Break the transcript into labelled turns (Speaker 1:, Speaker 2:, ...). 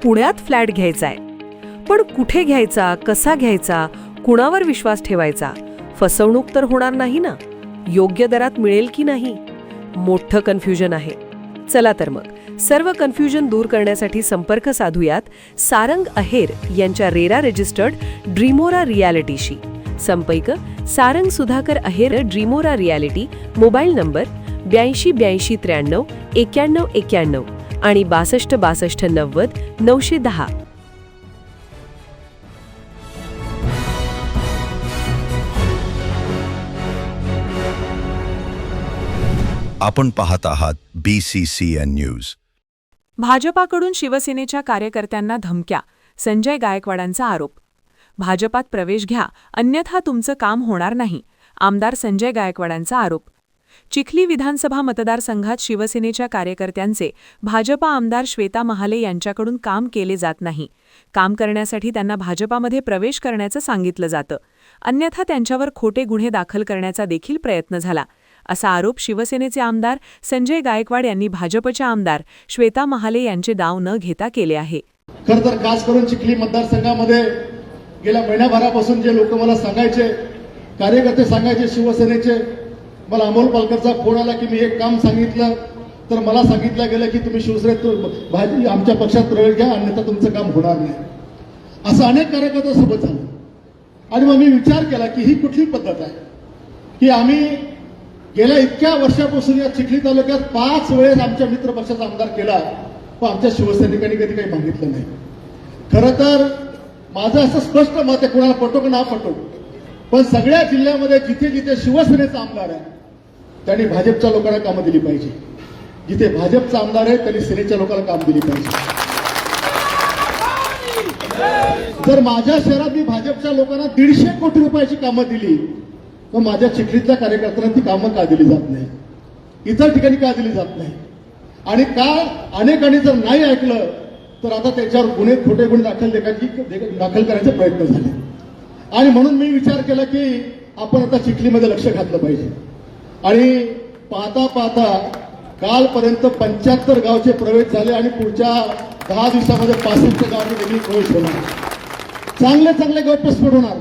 Speaker 1: पुण्यात फ्लॅट घ्यायचा आहे. पण कुठे घ्यायचा, कसा घ्यायचा, कुणावर विश्वास ठेवायचा? फसवणूक तर होणार नाही ना? योग्य दरात मिळेल की नाही? मोठं कन्फ्युजन आहे. चला तर मग सर्व कन्फ्युजन दूर करण्यासाठी संपर्क साधूयात सारंग अहेर यांच्या रेरा रजिस्टर्ड ड्रीमोरा रियालिटीशी. संपर्क सारंग सुधाकर अहेर, ड्रीमोरा रियालिटी. मोबाईल नंबर 82 83 91 91 आणि 62 62 90 910.
Speaker 2: आपण पाहत आहात BCCN न्यूज.
Speaker 3: भाजपाकडून शिवसेनेच्या कार्यकर्त्यांना धमक्या, संजय गायकवाडांचा आरोप. भाजपात प्रवेश घ्या, अन्यथा तुमचं काम होणार नाही, आमदार संजय गायकवाडांचा आरोप. चिखली विधानसभा मतदारसंघात शिवसेनेच्या कार्यकर्त्यांचे भाजपा आमदार श्वेता महाले यांच्याकडून काम केले जात नाही. काम करण्यासाठी त्यांना भाजपामध्ये प्रवेश करण्याचं सांगितलं जातं, अन्यथा त्यांच्यावर खोटे गुन्हे दाखल करण्याचा देखील प्रयत्न झाला, असा आरोप शिवसेनेचे आमदार संजय गायकवाड यांनी भाजपच्या आमदार श्वेता महाले यांचे नाव न घेता केले आहे.
Speaker 4: खरं तर खास करून चिखली मतदारसंघामध्ये गेल्या महिन्याभरापासून जे लोक मला सांगायचे, कार्यकर्ते सांगायचे शिवसेनेचे, मला अमोल पालकरचा फोन आला की मी एक काम सांगितलं तर मला सांगितलं गेलं की तुम्ही शिवसेनेत आमच्या पक्षात प्रवेश घ्या, अन्यथा तुमचं काम होणार नाही. असं अनेक कार्यकर्त्यांसोबत झालं. आणि मग मी विचार केला की ही कुठली पद्धत आहे की आम्ही गेल्या इतक्या वर्षापासून या चिखली तालुक्यात 5 वेळेस आमच्या मित्र पक्षाचा आमदार केला, पण आमच्या शिवसैनिकांनी कधी काही मागितलं नाही. खरं तर माझं असं स्पष्ट मत आहे, कोणाला पटो की ना पटो, पण सगळ्या जिल्ह्यामध्ये जिथे जिथे शिवसेनेचा आमदार आहे त्यांनी भाजपच्या लोकांना कामं दिली पाहिजे. जिथे भाजपचा आमदार आहे त्यांनी सेनेच्या लोकांना काम दिली पाहिजे. जर माझ्या शहरात मी भाजपच्या लोकांना 150 कोटी रुपयाची कामं दिली, तर माझ्या चिखलीतल्या कार्यकर्त्यांना ती कामं का दिली जात नाही, इतर ठिकाणी का दिली जात नाही? आणि का अनेकांनी जर नाही ऐकलं तर आता त्याच्यावर खोटे गुन्हे दाखल करायचे प्रयत्न झाले. आणि म्हणून मी विचार केला की आपण आता चिखलीमध्ये लक्ष घातलं पाहिजे. आणि पाहता पाहता कालपर्यंत 75 गावचे प्रवेश झाले आणि पुढच्या 10 दिवसामध्ये 65 गावांचे देखील प्रवेश होणार. चांगले चांगले गटस्फोट होणार.